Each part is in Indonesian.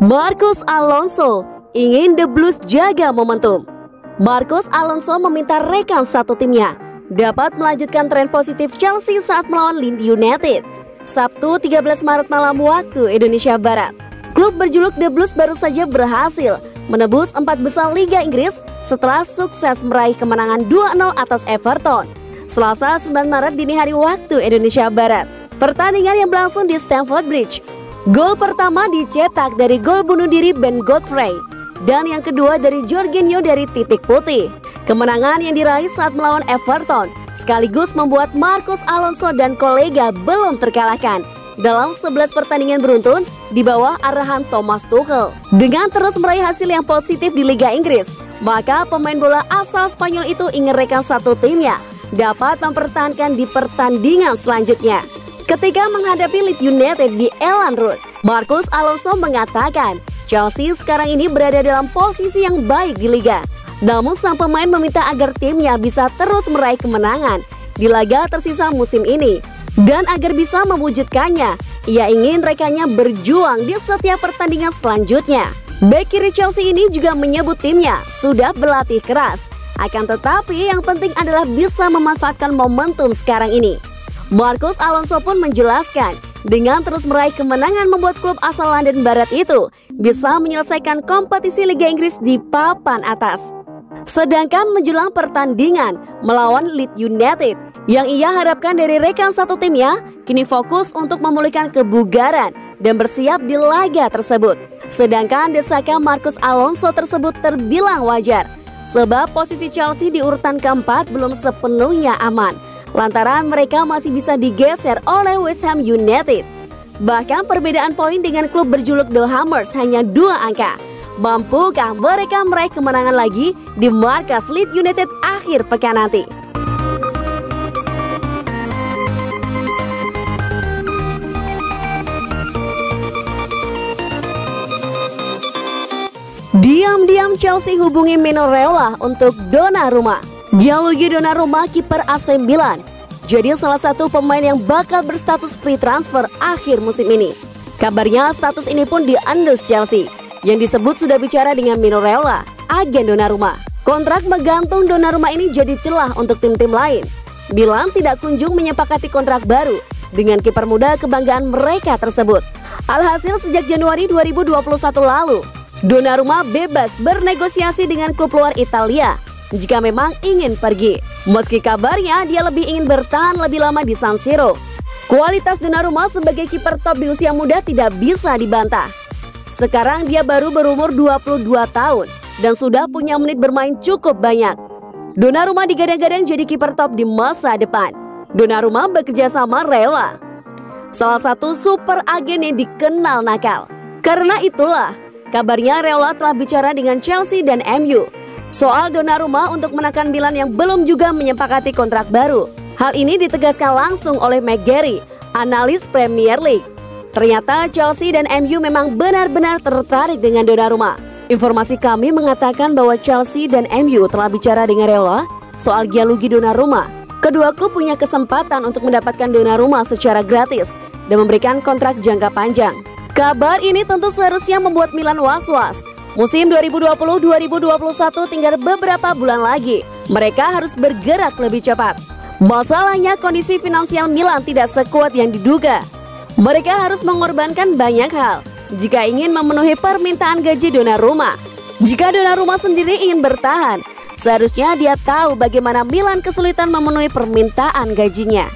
Marcos Alonso ingin The Blues jaga momentum. Marcos Alonso meminta rekan satu timnya dapat melanjutkan tren positif Chelsea saat melawan Leeds United Sabtu 13 Maret malam waktu Indonesia Barat. Klub berjuluk The Blues baru saja berhasil menebus 4 besar Liga Inggris setelah sukses meraih kemenangan 2-0 atas Everton Selasa 9 Maret dini hari waktu Indonesia Barat. Pertandingan yang berlangsung di Stamford Bridge. Gol pertama dicetak dari gol bunuh diri Ben Godfrey dan yang kedua dari Jorginho dari titik putih. Kemenangan yang diraih saat melawan Everton sekaligus membuat Marcos Alonso dan kolega belum terkalahkan dalam 11 pertandingan beruntun di bawah arahan Thomas Tuchel. Dengan terus meraih hasil yang positif di Liga Inggris, maka pemain bola asal Spanyol itu ingin rekan satu timnya dapat mempertahankan di pertandingan selanjutnya. Ketika menghadapi Leeds United di Elland Road, Marcos Alonso mengatakan Chelsea sekarang ini berada dalam posisi yang baik di Liga. Namun sang pemain meminta agar timnya bisa terus meraih kemenangan di laga tersisa musim ini. Dan agar bisa mewujudkannya, ia ingin rekannya berjuang di setiap pertandingan selanjutnya. Bek kiri Chelsea ini juga menyebut timnya sudah berlatih keras. Akan tetapi yang penting adalah bisa memanfaatkan momentum sekarang ini. Marcos Alonso pun menjelaskan, dengan terus meraih kemenangan membuat klub asal London Barat itu bisa menyelesaikan kompetisi Liga Inggris di papan atas. Sedangkan menjelang pertandingan melawan Leeds United, yang ia harapkan dari rekan satu timnya kini fokus untuk memulihkan kebugaran dan bersiap di laga tersebut. Sedangkan desakan Marcos Alonso tersebut terbilang wajar, sebab posisi Chelsea di urutan keempat belum sepenuhnya aman lantaran mereka masih bisa digeser oleh West Ham United. Bahkan perbedaan poin dengan klub berjuluk The Hammers hanya 2 angka. Mampukah mereka meraih kemenangan lagi di markas Leeds United akhir pekan nanti? Diam-diam Chelsea hubungi Mino Raiola untuk Donnarumma. Gianluigi Donnarumma, kiper AC Milan, jadi salah satu pemain yang bakal berstatus free transfer akhir musim ini. Kabarnya status ini pun diendus Chelsea, yang disebut sudah bicara dengan Mino Raiola, agen Donnarumma. Kontrak menggantung Donnarumma ini jadi celah untuk tim-tim lain. Milan tidak kunjung menyepakati kontrak baru dengan kiper muda kebanggaan mereka tersebut. Alhasil sejak Januari 2021 lalu, Donnarumma bebas bernegosiasi dengan klub luar Italia jika memang ingin pergi. Meski kabarnya dia lebih ingin bertahan lebih lama di San Siro. Kualitas Donnarumma sebagai kiper top di usia muda tidak bisa dibantah. Sekarang dia baru berumur 22 tahun dan sudah punya menit bermain cukup banyak. Donnarumma digadang-gadang jadi kiper top di masa depan. Donnarumma bekerja sama Raiola, salah satu super agen yang dikenal nakal. Karena itulah kabarnya Raiola telah bicara dengan Chelsea dan MU soal Donnarumma untuk menekan Milan yang belum juga menyepakati kontrak baru. Hal ini ditegaskan langsung oleh McGarry, analis Premier League. Ternyata Chelsea dan MU memang benar-benar tertarik dengan Donnarumma. Informasi kami mengatakan bahwa Chelsea dan MU telah bicara dengan Raiola soal Gianluigi Donnarumma. Kedua klub punya kesempatan untuk mendapatkan Donnarumma secara gratis dan memberikan kontrak jangka panjang. Kabar ini tentu seharusnya membuat Milan was-was. Musim 2020-2021 tinggal beberapa bulan lagi. Mereka harus bergerak lebih cepat. Masalahnya kondisi finansial Milan tidak sekuat yang diduga. Mereka harus mengorbankan banyak hal jika ingin memenuhi permintaan gaji Donnarumma. Jika Donnarumma sendiri ingin bertahan, seharusnya dia tahu bagaimana Milan kesulitan memenuhi permintaan gajinya.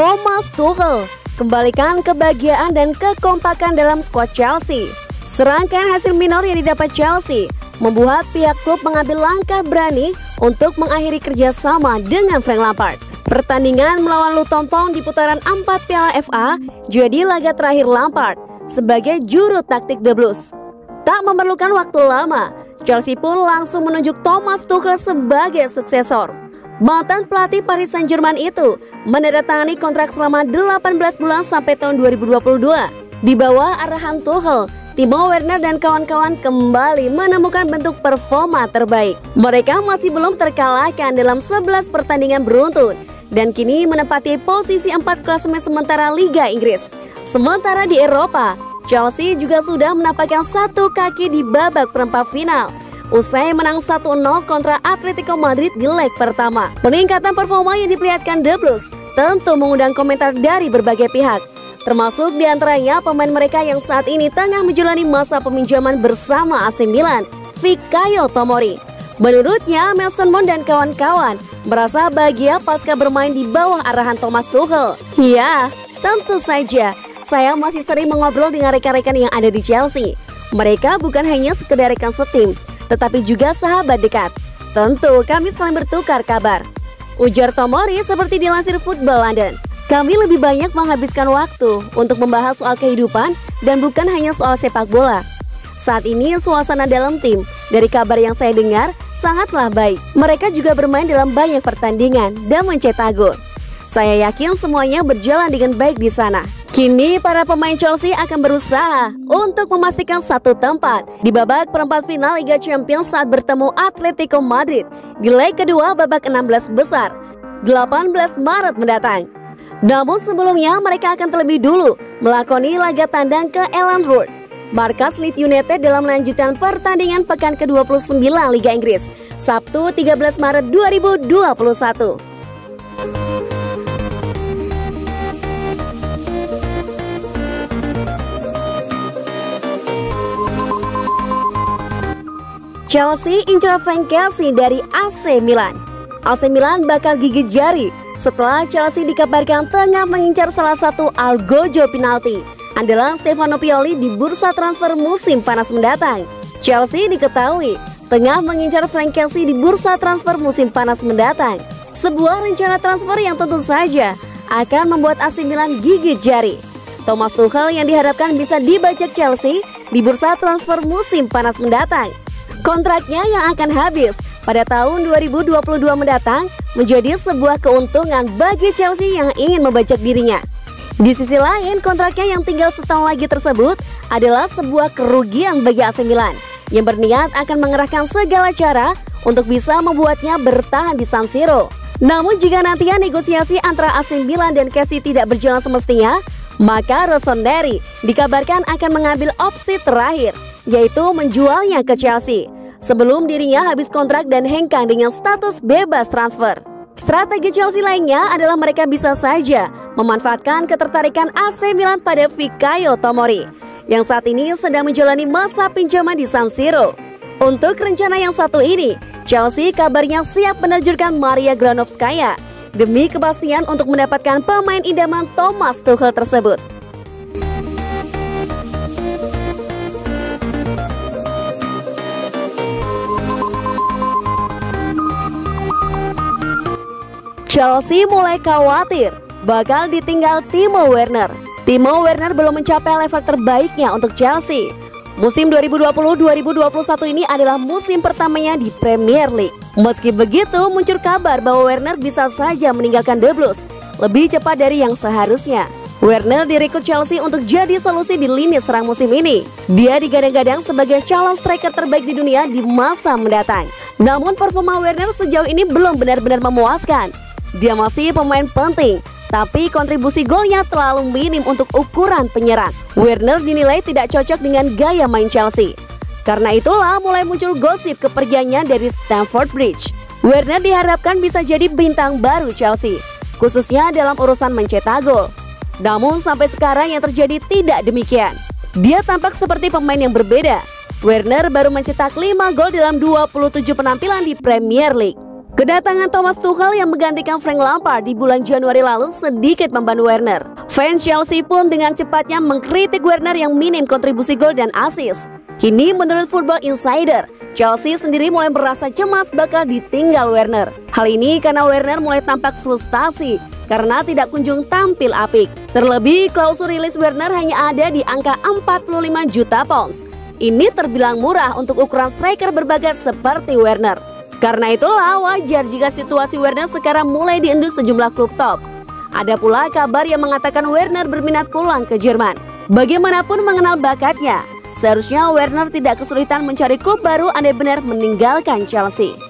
Thomas Tuchel kembalikan kebahagiaan dan kekompakan dalam skuad Chelsea. Serangkaian hasil minor yang didapat Chelsea membuat pihak klub mengambil langkah berani untuk mengakhiri kerjasama dengan Frank Lampard. Pertandingan melawan Luton Town di putaran 4 Piala FA jadi laga terakhir Lampard sebagai juru taktik The Blues. Tak memerlukan waktu lama, Chelsea pun langsung menunjuk Thomas Tuchel sebagai suksesor. Mantan pelatih Paris Saint-Germain itu menandatangani kontrak selama 18 bulan sampai tahun 2022. Di bawah arahan Tuchel, Timo Werner dan kawan-kawan kembali menemukan bentuk performa terbaik. Mereka masih belum terkalahkan dalam 11 pertandingan beruntun dan kini menempati posisi 4 klasemen sementara Liga Inggris. Sementara di Eropa, Chelsea juga sudah menampakkan satu kaki di babak perempat final usai menang 1-0 kontra Atletico Madrid di leg pertama. Peningkatan performa yang diperlihatkan The Blues tentu mengundang komentar dari berbagai pihak, termasuk diantaranya pemain mereka yang saat ini tengah menjalani masa peminjaman bersama AC Milan, Fikayo Tomori. Menurutnya, Mason Mount dan kawan-kawan merasa bahagia pasca bermain di bawah arahan Thomas Tuchel. Ya, tentu saja, saya masih sering mengobrol dengan rekan-rekan yang ada di Chelsea. Mereka bukan hanya sekedar rekan setim, tetapi juga sahabat dekat. Tentu kami saling bertukar kabar, ujar Tomori seperti dilansir Football London. Kami lebih banyak menghabiskan waktu untuk membahas soal kehidupan dan bukan hanya soal sepak bola. Saat ini suasana dalam tim, dari kabar yang saya dengar, sangatlah baik. Mereka juga bermain dalam banyak pertandingan dan mencetak gol. Saya yakin semuanya berjalan dengan baik di sana. Kini para pemain Chelsea akan berusaha untuk memastikan satu tempat di babak perempat final Liga Champions saat bertemu Atletico Madrid di leg kedua babak 16 besar 18 Maret mendatang. Namun sebelumnya mereka akan terlebih dulu melakoni laga tandang ke Elland Road, markas Leeds United dalam melanjutkan pertandingan pekan ke-29 Liga Inggris, Sabtu 13 Maret 2021. Chelsea incar Frank Kessie dari AC Milan. AC Milan bakal gigit jari setelah Chelsea dikabarkan tengah mengincar salah satu algojo penalti andalan Stefano Pioli di bursa transfer musim panas mendatang. Chelsea diketahui tengah mengincar Frank Kessie di bursa transfer musim panas mendatang. Sebuah rencana transfer yang tentu saja akan membuat AC Milan gigit jari. Thomas Tuchel yang diharapkan bisa dibajak Chelsea di bursa transfer musim panas mendatang. Kontraknya yang akan habis pada tahun 2022 mendatang menjadi sebuah keuntungan bagi Chelsea yang ingin membajak dirinya. Di sisi lain, kontraknya yang tinggal setahun lagi tersebut adalah sebuah kerugian bagi AC Milan yang berniat akan mengerahkan segala cara untuk bisa membuatnya bertahan di San Siro. Namun jika nantinya negosiasi antara AC Milan dan Kessie tidak berjalan semestinya, maka Rossoneri dikabarkan akan mengambil opsi terakhir, yaitu menjualnya ke Chelsea sebelum dirinya habis kontrak dan hengkang dengan status bebas transfer. Strategi Chelsea lainnya adalah mereka bisa saja memanfaatkan ketertarikan AC Milan pada Fikayo Tomori yang saat ini sedang menjalani masa pinjaman di San Siro. Untuk rencana yang satu ini, Chelsea kabarnya siap menerjunkan Maria Granovskaya demi kepastian untuk mendapatkan pemain idaman Thomas Tuchel tersebut. Chelsea mulai khawatir bakal ditinggal Timo Werner. Timo Werner belum mencapai level terbaiknya untuk Chelsea. Musim 2020-2021 ini adalah musim pertamanya di Premier League. Meski begitu, muncul kabar bahwa Werner bisa saja meninggalkan The Blues lebih cepat dari yang seharusnya. Werner direkrut Chelsea untuk jadi solusi di lini serang musim ini. Dia digadang-gadang sebagai calon striker terbaik di dunia di masa mendatang. Namun performa Werner sejauh ini belum benar-benar memuaskan. Dia masih pemain penting, tapi kontribusi golnya terlalu minim untuk ukuran penyerang. Werner dinilai tidak cocok dengan gaya main Chelsea. Karena itulah mulai muncul gosip kepergiannya dari Stamford Bridge. Werner diharapkan bisa jadi bintang baru Chelsea, khususnya dalam urusan mencetak gol. Namun sampai sekarang yang terjadi tidak demikian. Dia tampak seperti pemain yang berbeda. Werner baru mencetak 5 gol dalam 27 penampilan di Premier League. Kedatangan Thomas Tuchel yang menggantikan Frank Lampard di bulan Januari lalu sedikit membantu Werner. Fans Chelsea pun dengan cepatnya mengkritik Werner yang minim kontribusi gol dan assist. Kini menurut Football Insider, Chelsea sendiri mulai merasa cemas bakal ditinggal Werner. Hal ini karena Werner mulai tampak frustasi karena tidak kunjung tampil apik. Terlebih klausul rilis Werner hanya ada di angka 45 juta pounds. Ini terbilang murah untuk ukuran striker berbakat seperti Werner. Karena itulah wajar jika situasi Werner sekarang mulai diendus sejumlah klub top. Ada pula kabar yang mengatakan Werner berminat pulang ke Jerman. Bagaimanapun mengenal bakatnya, Seharusnya Werner tidak kesulitan mencari klub baru andai benar meninggalkan Chelsea.